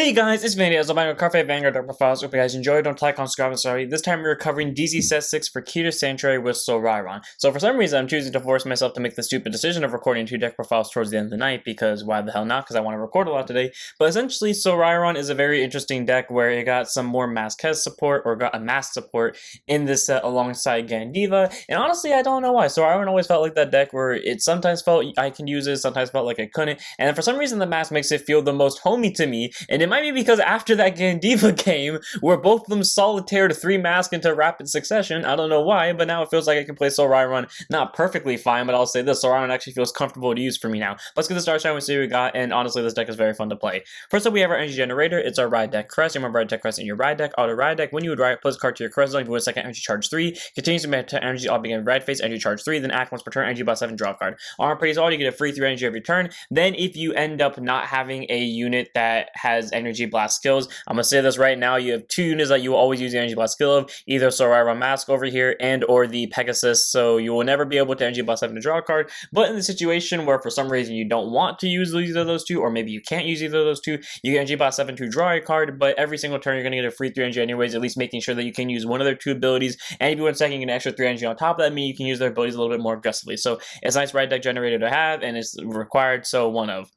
Hey guys, it's Mandy. As I'm on Carfe Vanguard Dark Profiles. Hope you guys enjoyed. Don't like on subscribe. Sorry. This time we're covering DC Set 6 for Keter Sanctuary with Solrairon. So for some reason, I'm choosing to force myself to make the stupid decision of recording 2 deck profiles towards the end of the night because why the hell not? Because I want to record a lot today. But essentially, Solrairon is a very interesting deck where it got some more Masque support or got a Masque support in this set alongside Gandiva. And honestly, I don't know why. Solrairon always felt like that deck where it sometimes felt I can use it, sometimes felt like I couldn't. And then for some reason, the Masque makes it feel the most homey to me. And it might be because after that Gandiva game, where both of them solitaired 3 Masque into rapid succession, I don't know why, but now it feels like I can play Solrairon not perfectly fine, but I'll say this, Solrairon actually feels comfortable to use for me now. Let's get the start shine and see what we got, and honestly, this deck is very fun to play. First up, we have our Energy Generator. It's our Ride deck Crest. You remember Ride deck Crest in your Ride deck, auto Ride deck. When you would ride, plus a card to your Crest zone, you would second Energy Charge 3, continues to maintain energy all begin Red Face, Energy Charge 3, then act once per turn, Energy by 7, draw a card. On Pretty's all, you get a free 3 energy every turn. Then if you end up not having a unit that has Energy Blast skills, I'm gonna say this right now, you have 2 units that you will always use the Energy Blast skill of, either Solrairon Masque over here and or the Pegasus, so you will never be able to Energy Blast 7 to draw a card. But in the situation where for some reason you don't want to use either of those 2, or maybe you can't use either of those 2, you get Energy Blast 7 to draw a card, but every single turn you're gonna get a free 3 energy anyways, at least making sure that you can use one of their 2 abilities, and if you want second, you get an extra 3 energy on top of that, meaning you can use their abilities a little bit more aggressively. So it's a nice Ride deck generator to have, and it's required, so one of.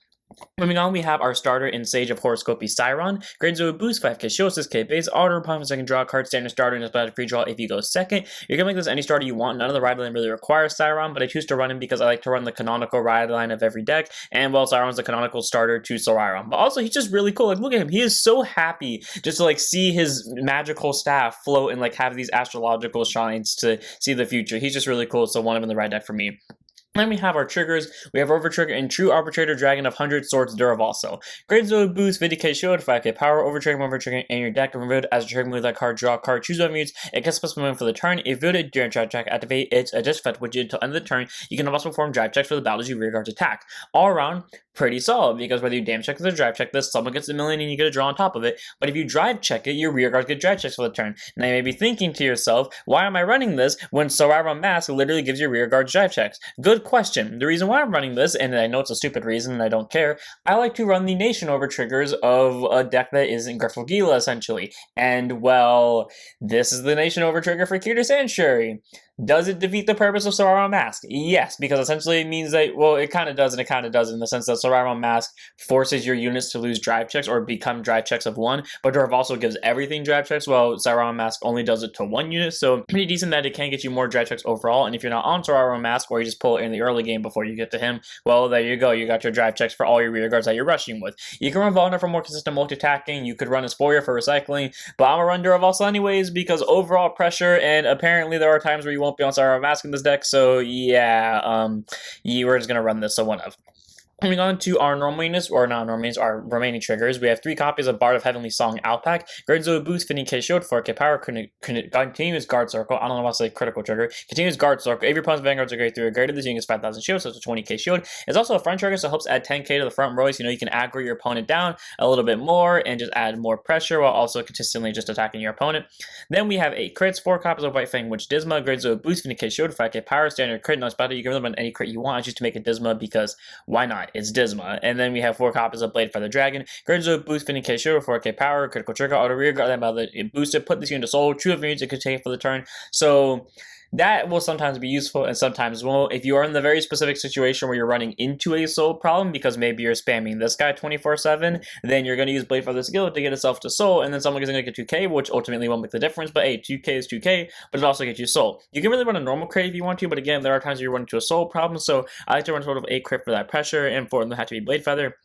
Moving on, we have our starter in Sage of Horoscopy Sciron. Grades with boost 5k, shows 6k base, auto upon second draw a card, standard starter, and it's free draw if you go second. You can make this any starter you want. None of the ride line really requires Sciron, but I choose to run him because I like to run the canonical ride line of every deck, and well, Sciron's the canonical starter to Solrairon. But also, he's just really cool. Like, look at him. He is so happy just to, like, see his magical staff float and, like, have these astrological shines to see the future. He's just really cool, so one of him in the ride deck for me. Then we have our triggers. We have Overtrigger and True Arbitrator Dragon of 100 Swords Duravalso. Great Zone boost, 50k shield, 5k power, Overtrigger in your deck, removed as a trigger move that card, draw a card, choose one mutes, it gets plus movement for the turn. If voted during drive check, activate its adjust effect widget until end of the turn. You can also perform drive checks for the battles you rearguards attack. All around, pretty solid, because whether you damage check this or drive check this, someone gets a million and you get a draw on top of it. But if you drive check it, your rearguards get drive checks for the turn. Now you may be thinking to yourself, why am I running this when Solrairon Masque literally gives your rearguards drive checks? Good question. The reason why I'm running this, and I know it's a stupid reason and I don't care, I like to run the nation over triggers of a deck that isn't Gila essentially. And well, this is the nation over trigger for Keter Sanctuary. Does it defeat the purpose of Solrairon Masque? Yes, because essentially it means that, well, it kind of does and it kind of doesn't, in the sense that Solrairon Masque forces your units to lose drive checks or become drive checks of 1, but Dwarf also gives everything drive checks, while Solrairon Masque only does it to 1 unit, so pretty decent that it can get you more drive checks overall. And if you're not on Solrairon Masque, or you just pull it in the early game before you get to him, well, there you go, you got your drive checks for all your rearguards that you're rushing with. You can run Vulner for more consistent multi-attacking, you could run Spoiler for recycling, but I'm gonna run Duravalso anyways because overall pressure, and apparently there are times where you won't be on Solrairon Masque in this deck, so yeah, we're just gonna run this, so one of. Moving on to our normal units, or not normal units, our remaining triggers, we have 3 copies of Bard of Heavenly Song Alpac, Guardian boost, 50k shield, 4k power, continuous guard circle, I don't know why I say critical trigger, continuous guard circle, if your opponent's vanguards are great through a guard, this unit gets 5,000 shield, so it's a 20k shield. It's also a front trigger, so it helps add 10k to the front row, so you know you can aggro your opponent down a little bit more and just add more pressure while also consistently just attacking your opponent. Then we have 8 crits, 4 copies of White Fang Witch Disma, Guardian boost, 50k shield, 5k power, standard crit, no battle, you can really run any crit you want, just to make it Disma because why not? It's Disma. And then we have 4 copies of Blade Feather Dragon. Guardian boost, 50k shield, 4k power, critical trigger, auto rear guard, then by the boosted, put this unit to soul, true of units it could take for the turn. So that will sometimes be useful and sometimes won't. If you are in the very specific situation where you're running into a soul problem because maybe you're spamming this guy 24/7, then you're going to use Blade Feather skill to get itself to soul, and then someone is going to get 2k, which ultimately won't make the difference, but hey, 2k is 2k, but it also gets you soul. You can really run a normal crit if you want to, but again, there are times where you run into a soul problem, so I like to run a total of 8 crit for that pressure, and 4 of them have to be Blade Feather.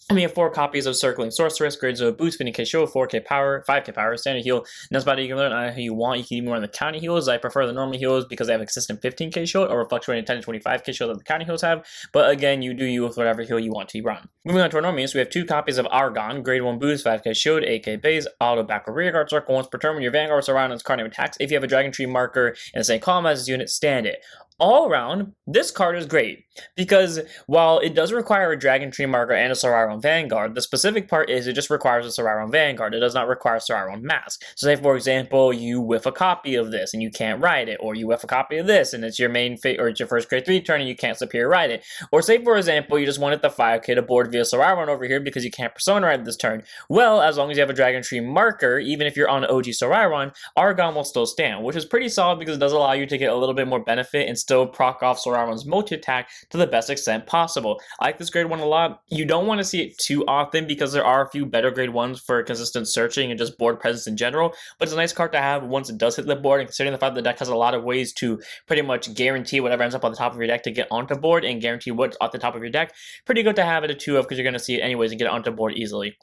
And we have 4 copies of Circling Sorceress, grades of boost, 50k shield, 4k power, 5k power, standard heal. And that's about it. You can learn how you want. You can even run the county heals. I prefer the normal heals because they have a consistent 15k shield or a fluctuating 10 to 25k shield that the county heals have. But again, you do you with whatever heal you want to run. Moving on to our normal units, we have 2 copies of Argon, grade 1 boost, 5k shield, 8k base, auto back or rear guard circle once per turn when your vanguards around its card name attacks. If you have a Dragontree marker in the same column as this unit, stand it. All around, this card is great, because while it does require a Dragontree marker and a Solrairon Vanguard, the specific part is it just requires a Solrairon Vanguard. It does not require Solrairon Masque. So say, for example, you whiff a copy of this and you can't ride it, or you whiff a copy of this and it's your main or it's your first grade 3 turn and you can't Superior ride it. Or say, for example, you just wanted the 5k to board via Solrairon over here because you can't Persona ride this turn. Well, as long as you have a Dragontree marker, even if you're on OG Solrairon, Argon will still stand, which is pretty solid because it does allow you to get a little bit more benefit and still proc off Solrairon's multi-attack to the best extent possible. I like this grade 1 a lot. You don't want to see it too often because there are a few better grade 1s for consistent searching and just board presence in general, but it's a nice card to have once it does hit the board, and considering the fact that the deck has a lot of ways to pretty much guarantee whatever ends up on the top of your deck to get onto board and guarantee what's at the top of your deck, pretty good to have it a 2 of because you're going to see it anyways and get it onto board easily.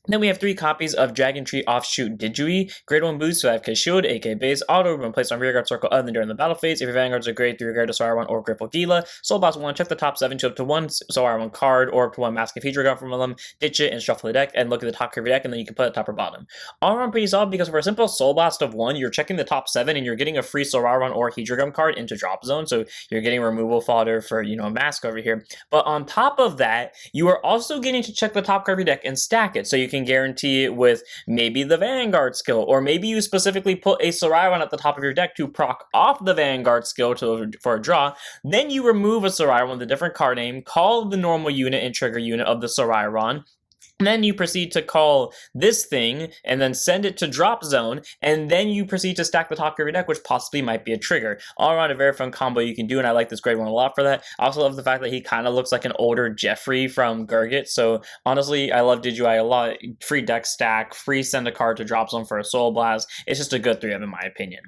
Then we have 3 copies of Dragontree Offshoot Digui. Grade 1 boost, 5k shield, 8k base, auto, when placed on rearguard circle other than during the battle phase. If your Vanguards are grade 3 regard to Solrairon or Gripple Gila, Soul Boss 1, check the top 7 to up to 1 Solrairon card or up to 1 Masque of Hydragrum from them, ditch it and shuffle the deck, and look at the top of your deck, and then you can put it top or bottom. All around pretty solid because for a simple Soul Blast of 1, you're checking the top 7 and you're getting a free Solrairon or Hydragrum card into drop zone, so you're getting removal fodder for, Masque over here. But on top of that, you are also getting to check the top card of your deck and stack it, so you can guarantee it with maybe the Vanguard skill, or maybe you specifically put a Solrairon at the top of your deck to proc off the Vanguard skill for a draw. Then you remove a Solrairon with a different card name, call the normal unit and trigger unit of the Solrairon. And then you proceed to call this thing and then send it to drop zone, and then you proceed to stack the top of your deck, which possibly might be a trigger. All around a very fun combo you can do, and I like this grade 1 a lot for that. I also love the fact that he kind of looks like an older Jeffrey from Gurgit, so honestly, I love Digui a lot. Free deck stack, free send a card to drop zone for a Soul Blast. It's just a good 3 of in my opinion.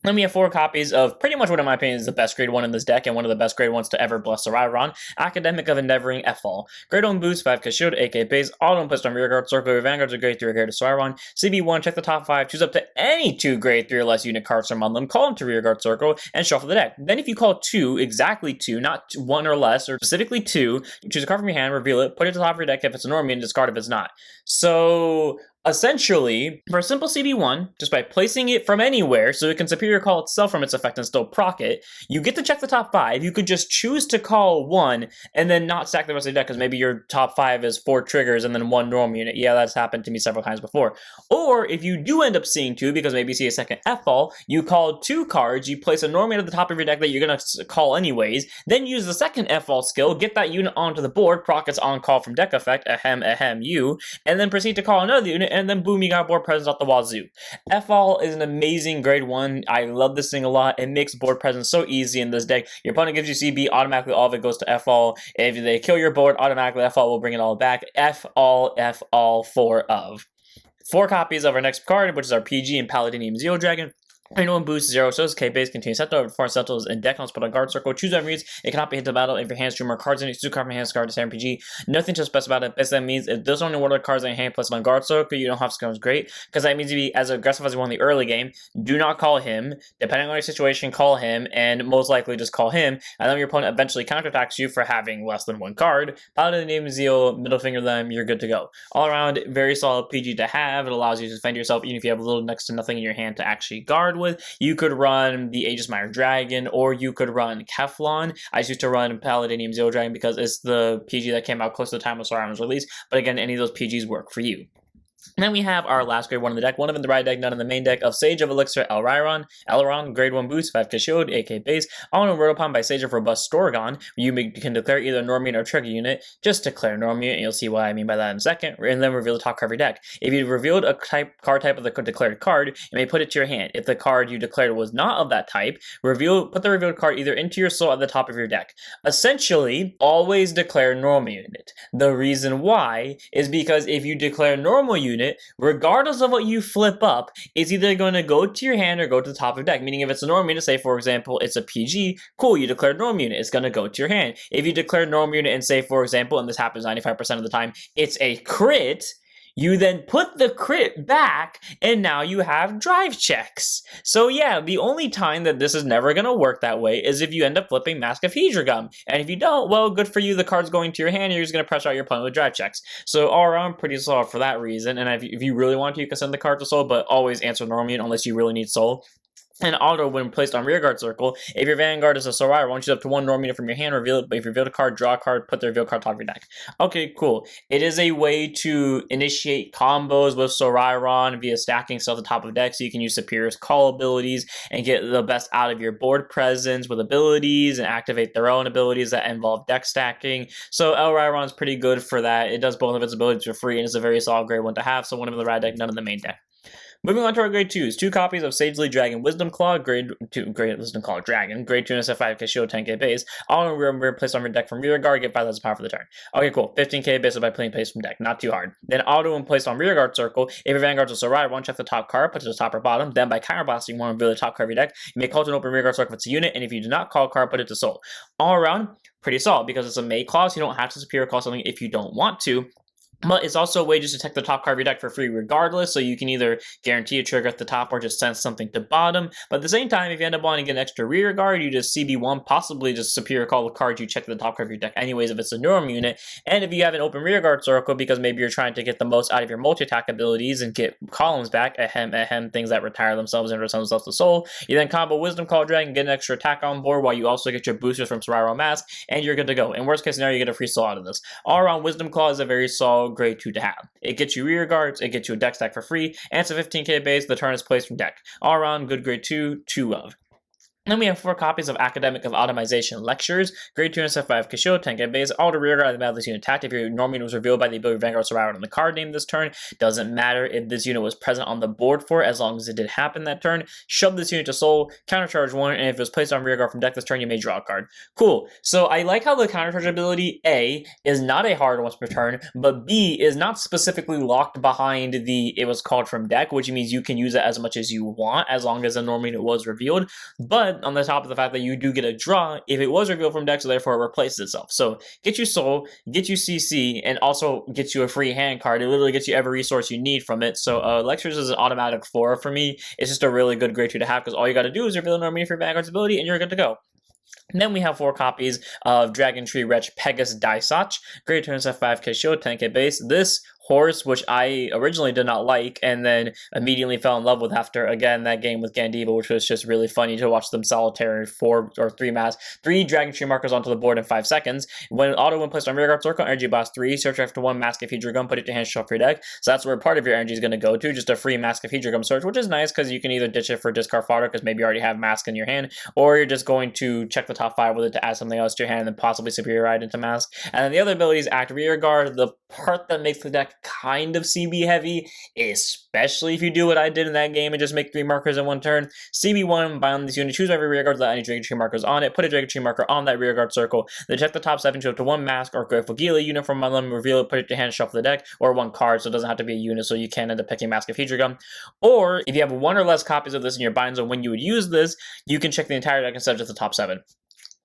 Then we have 4 copies of pretty much what in my opinion is the best grade 1 in this deck and one of the best grade 1s to ever bless Solrairon, Academic of Endeavoring F-Fall. Grade 1 boost, 5k shield, 8k base, auto placed on rearguard circle. Your Vanguards are grade 3 regard to Solrairon. CB1, check the top 5, choose up to any 2 grade 3 or less unit cards from them, call them to rearguard circle, and shuffle the deck. Then if you call 2, exactly 2, not 1 or less, or specifically 2, you choose a card from your hand, reveal it, put it to the top of your deck if it's a normal, and discard if it's not. So essentially, for a simple CB1, just by placing it from anywhere so it can superior call itself from its effect and still proc it, you get to check the top 5. You could just choose to call 1 and then not stack the rest of the deck because maybe your top 5 is 4 triggers and then 1 normal unit. Yeah, that's happened to me several times before. Or if you do end up seeing 2 because maybe you see a second F-fall, you call 2 cards, you place a normal unit at the top of your deck that you're going to call anyways, then use the second F-fall skill, get that unit onto the board, proc its on call from deck effect, ahem, you, and then proceed to call another unit, and then boom, you got board presence out the wazoo. F-All is an amazing grade 1. I love this thing a lot. It makes board presence so easy in this deck. Your opponent gives you CB, automatically all of it goes to F-All. If they kill your board, automatically F-All will bring it all back. F-All, 4 of. 4 copies of our next card, which is our PG and Paladinium Zero Dragon. Grade 1 boost, 0 shows, K base, contains Sentinel over 4 Sentinels in deck, put on guard circle, choose whatever reads. It cannot be hit to battle if your hands drew more cards in it. Choose a card from your hand, discard this RPG. Nothing to specify about it. Basically, that means if there's only one of the cards in your hand placed on guard circle, you don't have to great, because that means you be as aggressive as you want in the early game. Do not call him. Depending on your situation, call him, and most likely just call him, and then your opponent eventually counterattacks you for having less than 1 card. Paladin name Zeal, middle finger them, you're good to go. All around, very solid PG to have. It allows you to defend yourself even if you have a little next to nothing in your hand to actually guard with. You could run the Aegismire Dragon, or you could run Keflon. I used to run Paladinium Zero Dragon because it's the PG that came out close to the time of Solrairon's release, but again, any of those PGs work for you. And then we have our last grade 1 in the deck, one of them in the right deck, none in the main deck, of Sage of Elixir Elrond, grade 1 boost, 5k shield, 8k base, on a word upon by Sage of Robust Stogron. You can declare either normal unit or trigger unit. Just declare normal unit, and you'll see what I mean by that in a second, and then reveal the top card of your deck. If you revealed a card type of the declared card, you may put it to your hand. If the card you declared was not of that type, put the revealed card either into your soul at the top of your deck. Essentially, always declare normal unit. The reason why is because if you declare normal unit, regardless of what you flip up, it's either going to go to your hand or go to the top of your deck. Meaning if it's a normal unit, say for example, it's a PG, cool, you declared normal unit, it's going to go to your hand. If you declare normal unit and say for example, and this happens 95% of the time, it's a crit, you then put the crit back, and now you have drive checks. So yeah, the only time that this is never going to work that way is if you end up flipping Masque of Hydragrum. And if you don't, well, good for you, the card's going to your hand, and you're just going to pressure out your opponent with drive checks. So all around, pretty solid for that reason, and if you really want to, you can send the card to soul, but always answer normal unit unless you really need soul. And auto, when placed on rearguard circle, if your Vanguard is a Solrairon, choose up to one normal unit from your hand, reveal it, but if you reveal a card, draw a card, put the reveal card on top of your deck. Okay, cool. It is a way to initiate combos with Solrairon via stacking stuff at the top of deck, so you can use Superior's call abilities and get the best out of your board presence with abilities and activate their own abilities that involve deck stacking. So Solrairon is pretty good for that. It does both of its abilities for free, and it's a very solid grade one to have, so one of the rad deck, none of the main deck. Moving on to our grade 2s, 2 copies of Sagely Dragon Wisdom Claw, grade 2 Wisdom Claw Dragon, grade 2 and SF5 Show 10k base, all in placed on your deck from rear guard, get 5,000 power for the turn. Okay, cool, 15k base by playing place from deck, not too hard. Then auto when placed on rear guard circle, if your Vanguard's a Solrairon, check the top card, put it to the top or bottom, then by counterblasting, you want to reveal the top card of your deck, you may call to an open rear guard circle if it's a unit, and if you do not call a card, put it to soul. All around, pretty solid, because it's a May clause, you don't have to superior call something if you don't want to. But it's also a way just to take the top card of your deck for free regardless, so you can either guarantee a trigger at the top or just send something to bottom. But at the same time, if you end up wanting to get an extra rear guard, you just CB1, possibly just superior call the card you check the top card of your deck anyways if it's a normal unit. And if you have an open rear guard circle, because maybe you're trying to get the most out of your multi-attack abilities and get columns back, ahem, things that retire themselves and return themselves to soul, you then combo Wisdom Call Dragon, get an extra attack on board while you also get your boosters from Solrairon Masques, and you're good to go. In worst case scenario, you get a free soul out of this. All around, Wisdom Claw is a very solid grade 2 to have. It gets you rear guards, it gets you a deck stack for free, and it's a 15k base. The turn is placed from deck. All around, good grade 2, 2 of. Then we have 4 copies of Academic of Anatomization Lectures, grade 2 and SF5 Kishio, 10k base, all to rear guard at the battle this unit attacked. If your normal unit was revealed by the ability of Vanguard Solrairon on the card name this turn, doesn't matter if this unit was present on the board for it, as long as it did happen that turn. Shove this unit to soul, countercharge 1, and if it was placed on rear guard from deck this turn, you may draw a card. Cool. So I like how the countercharge ability, A, is not a hard once per turn, but B, is not specifically locked behind the it was called from deck, which means you can use it as much as you want, as long as the normal unit was revealed. But on the top of the fact that you do get a draw if it was revealed from deck, so therefore it replaces itself. So get you soul, get you CC, and also get you a free hand card. It literally gets you every resource you need from it. So Lectures is an automatic 4 for me. It's just a really good grade 2 to have, because all you got to do is reveal the normal unit for your Vanguard's ability, and you're good to go. And then we have 4 copies of Dragontree Wretch Pegasus Daisach, grade 2 SF5 Show 10k base. This horse, which I originally did not like, and then immediately fell in love with after, again, that game with Gandiva, which was just really funny to watch them solitary 4 or 3 Dragontree markers onto the board in 5 seconds. When placed on rearguard circle, energy blast 3, search after 1 Masque of Hydragrum, put it to hand, shuffle your deck. So that's where part of your energy is going to go to, just a free Masque of Hydragrum search, which is nice because you can either ditch it for discard fodder because maybe you already have Masque in your hand, or you're just going to check the top 5 with it to add something else to your hand and then possibly superior ride into Masque. And then the other ability is act rearguard, the part that makes the deck kind of CB heavy, especially if you do what I did in that game and just make 3 markers in 1 turn. CB1, bind this unit, choose every rearguard without any Dragontree markers on it, put a Dragontree marker on that rearguard circle, then check the top 7, show up to 1 Masque or Grateful Gila unit from my limb, reveal it, put it to hand, shuffle the deck, or 1 card, so it doesn't have to be a unit, so you can end up picking Masque of Hydragrum. Or if you have 1 or less copies of this in your bind zone when you would use this, you can check the entire deck instead of just the top 7.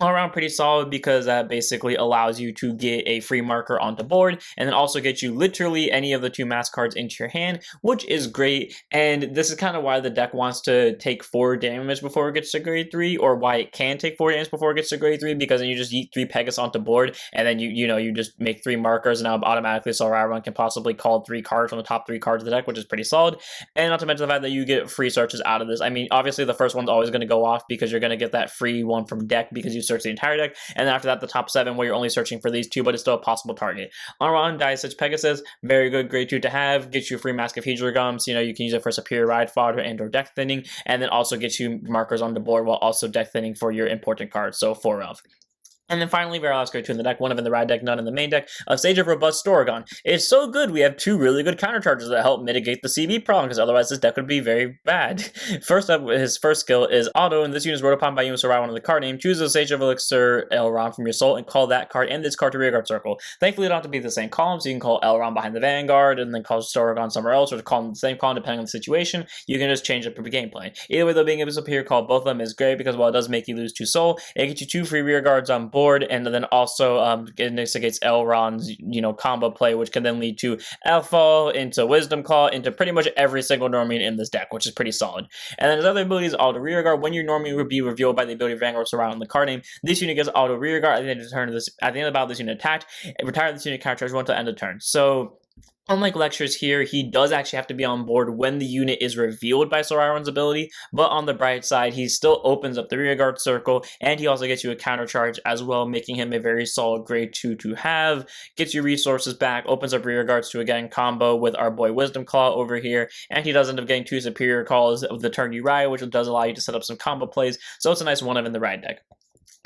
All around pretty solid, because that basically allows you to get a free marker onto board and then also get you literally any of the 2 Masque cards into your hand, which is great. And this is kind of why the deck wants to take 4 damage before it gets to grade 3, or why it can take 4 damage before it gets to grade 3, because then you just eat 3 Pegasus onto board and then you just make 3 markers, and now automatically Solrairon can possibly call 3 cards from the top 3 cards of the deck, which is pretty solid. And not to mention the fact that you get free searches out of this. I mean, obviously the first one's always going to go off because you're going to get that free one from deck because you search the entire deck, and then after that the top 7 where you're only searching for these 2, but it's still a possible target. On Daisach Pegasus, very good grade 2 to have, gets you a free Masque of Hydragrum, so you can use it for superior ride fodder and or deck thinning, and then also gets you markers on the board while also deck thinning for your important cards, so 4 of. And then finally, very last grade 2 in the deck, 1 of in the ride deck, none in the main deck, of Sage of Robust Stogron. It's so good, we have 2 really good countercharges that help mitigate the CB problem, because otherwise this deck would be very bad. First up, his first skill is Auto, and this unit is wrote upon by you, so write 1 of the card name, choose a Sage of Elixir Elrond from your soul, and call that card and this card to rearguard circle. Thankfully, they don't have to be the same column, so you can call Elrond behind the Vanguard, and then call Stogron somewhere else, or call them the same column depending on the situation. You can just change up your gameplay. Either way, though, being able to appear, call both of them is great, because while it does make you lose 2 soul, it gets you 2 free rearguards on board, and then also it instigates Elrond's combo play, which can then lead to Elfall into Wisdom Claw into pretty much every single normal in this deck, which is pretty solid. And then his other ability is Auto Rearguard. When your normal would be revealed by the ability of Vanguard Solrairon on the card name, this unit gets Auto Rearguard at the end of the turn. At the end of the battle, this unit attacked. Retire this unit, counter charge 1 to end of turn. So Unlike lectures here, he does actually have to be on board when the unit is revealed by Solrairon's ability, but on the bright side, he still opens up the rearguard circle, and he also gets you a counter charge as well, making him a very solid grade 2 to have, gets you resources back, opens up rearguards to again combo with our boy Wisdom Claw over here, and he does end up getting 2 superior calls of the turn you ride, which does allow you to set up some combo plays, so it's a nice one of in the ride deck.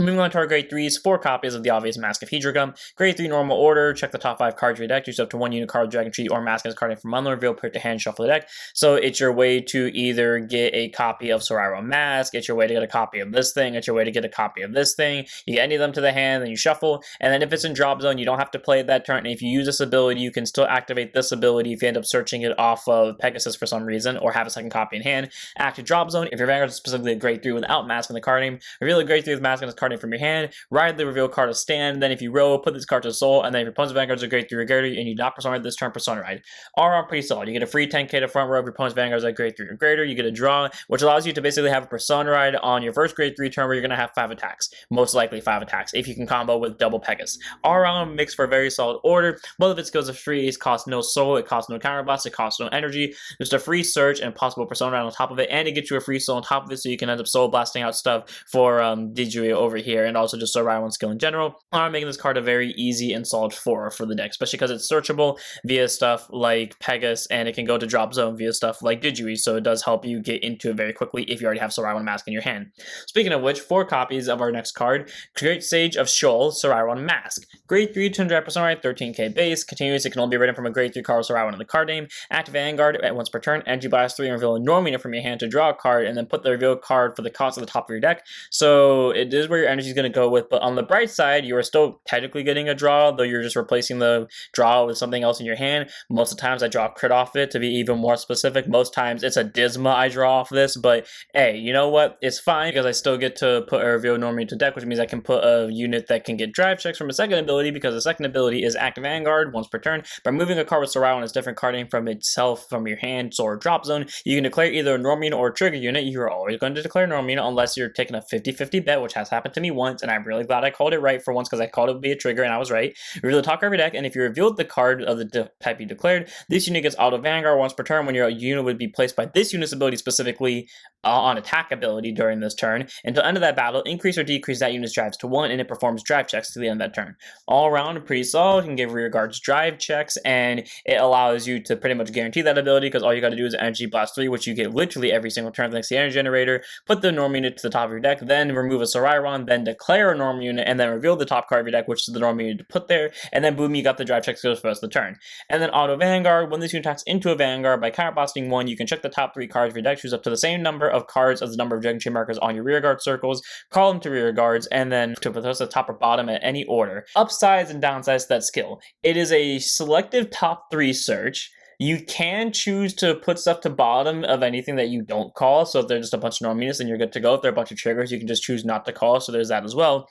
Moving on to our grade 3s, 4 copies of the obvious Masque of Hydragrum. Grade 3 normal order, check the top 5 cards of your deck, use up to 1 unit card Dragontree or Masque as card from unreveal, put it to hand, shuffle the deck. So it's your way to either get a copy of Solrairon Masques, it's your way to get a copy of this thing, it's your way to get a copy of this thing. You get any of them to the hand, then you shuffle, and then if it's in drop zone, you don't have to play it that turn, and if you use this ability, you can still activate this ability if you end up searching it off of Pegasus for some reason, or have a second copy in hand. Active drop zone, if your Vanguard is specifically a grade 3 without Masque in the card name, reveal a grade 3 with Masque in this card name from your hand, ride the reveal card of stand, then if you roll, put this card to soul, and then if your opponent's Vanguard is a grade 3 or greater, and you not Persona Ride this turn, Persona Ride. All around pretty solid. You get a free 10k to front row if your opponent's Vanguard is a grade 3 or greater, you get a draw, which allows you to basically have a Persona Ride on your first grade 3 turn where you're going to have 5 attacks. Most likely 5 attacks, if you can combo with double Pegasus. All around makes for a very solid order. Both of its skills are free, it costs no soul, it costs no counterblast, it costs no energy. Just a free search and possible Persona Ride on top of it, and it gets you a free soul on top of it, so you can end up soul blasting out stuff for Digui over here, and also just Solrairon skill in general. I'm making this card a very easy and solid 4 for the deck, especially because it's searchable via stuff like Pegasus, and it can go to drop zone via stuff like Digui, so it does help you get into it very quickly if you already have Solrairon Masque in your hand. Speaking of which, 4 copies of our next card, Great Sage of Sheol, Solrairon Masque. Grade 3, 200% right, 13k base, continuous, it can only be written from a grade 3 card Solrairon in the card name, active Vanguard at once per turn, energy blast 3 and reveal a normal unit from your hand to draw a card, and then put the reveal card for the cost at the top of your deck, so it is where your energy is going to go with, but on the bright side, you are still technically getting a draw, though you're just replacing the draw with something else in your hand. Most of the times I draw a crit off it, to be even more specific. Most times it's a Disma I draw off this, but hey, you know what? It's fine, because I still get to put a reveal normally into deck, which means I can put a unit that can get drive checks from a second ability, because the second ability is active Vanguard once per turn. By moving a card with Solrairon as different card name from itself, from your hand, or drop zone, you can declare either a normal unit or a trigger unit. You're always going to declare normal unit unless you're taking a 50-50 bet, which has happened to me once, and I'm really glad I called it right for once, because I called it would be a trigger and I was right. Reveal the top card of your deck, and if you revealed the card of the type you declared, this unit gets auto Vanguard once per turn when your unit would be placed by this unit's ability specifically on attack ability during this turn. Until end of that battle, increase or decrease that unit's drives to 1, and it performs drive checks to the end of that turn. All around, pretty solid. You can give rear guards drive checks, and it allows you to pretty much guarantee that ability, because all you got to do is energy blast 3, which you get literally every single turn thanks to the energy generator, put the normal unit to the top of your deck, then remove a Solrairon, then declare a normal unit, and then reveal the top card of your deck, which is the normal unit to put there, and then boom, you got the drive check skills for the rest of the turn. And then auto Vanguard, when this unit attacks into a Vanguard by counterblasting 1, you can check the top 3 cards of your deck, choose up to the same number of cards as the number of Dragontree markers on your rearguard circles, call them to rearguards, and then to put those at the top or bottom at any order. Upsides and downsides to that skill. It is a selective top 3 search. You can choose to put stuff to bottom of anything that you don't call, so if they're just a bunch of normal units, then you're good to go. If they're a bunch of triggers, you can just choose not to call, so there's that as well.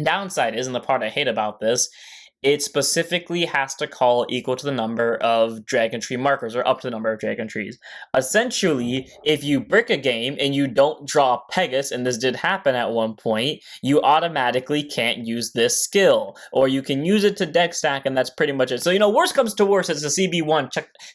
Downside is, and the part I hate about this, it specifically has to call equal to the number of Dragontree markers, or up to the number of Dragontrees. Essentially, if you brick a game and you don't draw Pegasus, and this did happen at one point, you automatically can't use this skill. Or you can use it to deck stack, and that's pretty much it. So, you know, worst comes to worst, it's a CB1,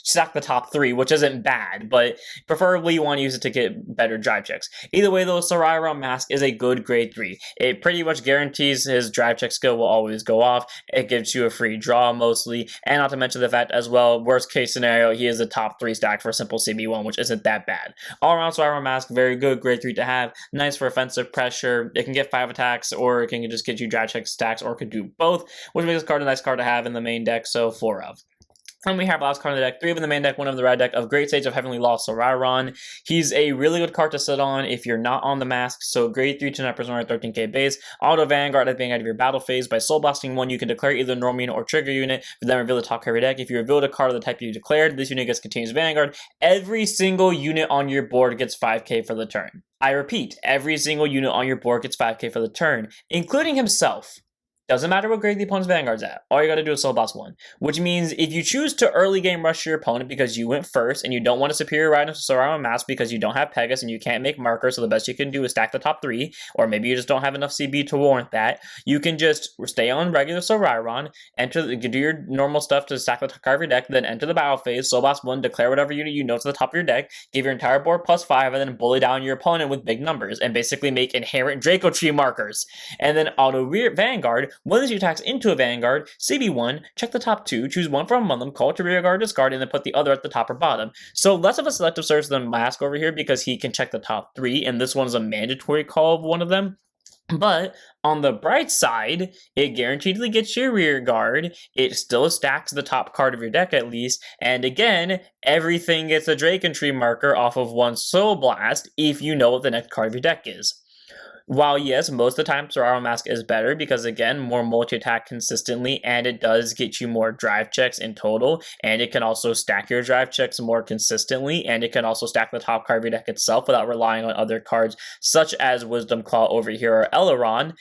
stack the top 3, which isn't bad, but preferably you want to use it to get better drive checks. Either way, though, Solrairon Masque is a good grade 3. It pretty much guarantees his drive check skill will always go off. It gives you a free draw mostly, and not to mention the fact as well, worst case scenario, he is a top 3 stack for a simple CB1, which isn't that bad. All around, Solrairon Masque, very good, grade 3 to have, nice for offensive pressure. It can get 5 attacks, or it can just get you drive check stacks, or it could do both, which makes this card a nice card to have in the main deck, so 4 of. And we have last card in the deck, 3 of in the main deck, 1 of the red deck of Great Sage of Heavenly Law, Solrairon. He's a really good card to sit on if you're not on the Masque, so grade 3 to 9% 13k base. Auto Vanguard at the beginning of your battle phase. By Soul Blasting 1, you can declare either normal unit or trigger unit, then reveal the top card of your deck. If you reveal a card of the type you declared, this unit gets continuous Vanguard. Every single unit on your board gets 5k for the turn. I repeat, every single unit on your board gets 5k for the turn, including himself. Doesn't matter what grade the opponent's Vanguard's at. All you gotta do is Soul Boss 1. Which means if you choose to early game rush your opponent because you went first and you don't want a superior item to Solrairon Masques because you don't have Pegasus and you can't make markers, so the best you can do is stack the top 3, or maybe you just don't have enough CB to warrant that, you can just stay on regular Solrairon, do your normal stuff to stack the top card of your deck, then enter the battle phase, Soul Boss 1, declare whatever unit you know to the top of your deck, give your entire board +5, and then bully down your opponent with big numbers, and basically make inherent Dragontree markers. And then auto Vanguard, once you attacks into a Vanguard, CB1, check the top 2, choose one from among them, call it to rearguard, discard, and then put the other at the top or bottom. So less of a selective search than Masque over here because he can check the top 3, and this one's a mandatory call of one of them. But on the bright side, it guaranteedly gets your rear guard, it still stacks the top card of your deck at least, and again, everything gets a Dragontree marker off of one Soul Blast if you know what the next card of your deck is. While yes, most of the time Solrairon Masque is better because again, more multi-attack consistently, and it does get you more drive checks in total, and it can also stack your drive checks more consistently, and it can also stack the top card of your deck itself without relying on other cards such as Wisdom Claw over here or Aileron.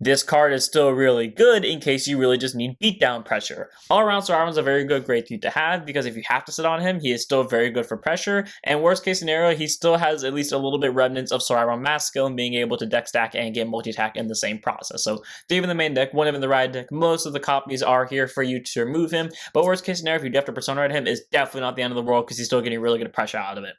This card is still really good in case you really just need beatdown pressure. All around, Solrairon's a very good grade 3 to have because if you have to sit on him, he is still very good for pressure. And worst case scenario, he still has at least a little bit remnants of Solrairon Masque skill, being able to deck stack and get multi-attack in the same process. So 3 in the main deck, 1 in the ride deck. Most of the copies are here for you to remove him. But worst case scenario, if you do have to persona ride him, is definitely not the end of the world because he's still getting really good pressure out of it.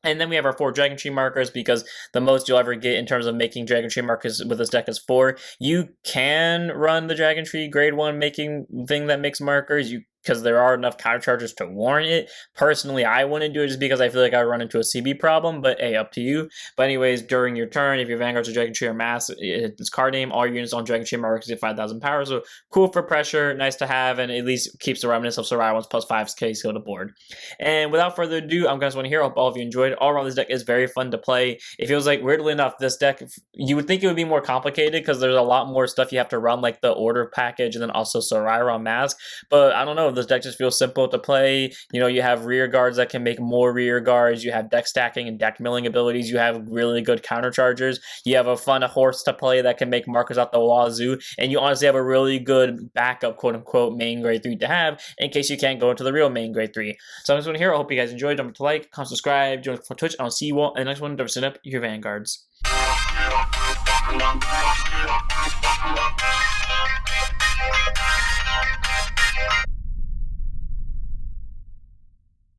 And then we have our 4 Dragontree markers because the most you'll ever get in terms of making Dragontree markers with this deck is 4. You can run the Dragontree grade 1 making thing that makes markers. Because there are enough countercharges to warrant it. Personally, I wouldn't do it just because I feel like I run into a CB problem, but hey, up to you. But anyways, during your turn, if your Vanguard's a Dragontree or Masque, it's card name, all your units on Dragontree markers get 5,000 power, so cool for pressure, nice to have, and at least keeps the remnants of Solrairon's +5k skill to board. And without further ado, I'm going to want to hear, I hope all of you enjoyed. All around, this deck is very fun to play. It feels like, weirdly enough, this deck, you would think it would be more complicated because there's a lot more stuff you have to run, like the order package and then also Solrairon Masque, but I don't know, this deck just feels simple to play. You know, you have rear guards that can make more rear guards, you have deck stacking and deck milling abilities, you have really good counter chargers, you have a fun horse to play that can make markers out the wazoo, and you honestly have a really good backup quote-unquote main grade 3 to have in case you can't go into the real main grade 3. So I'm just going to hear, I hope you guys enjoyed. Don't forget to like, comment, subscribe, join for Twitch, and I'll see you all in the next one. Don't forget to set up your Vanguards.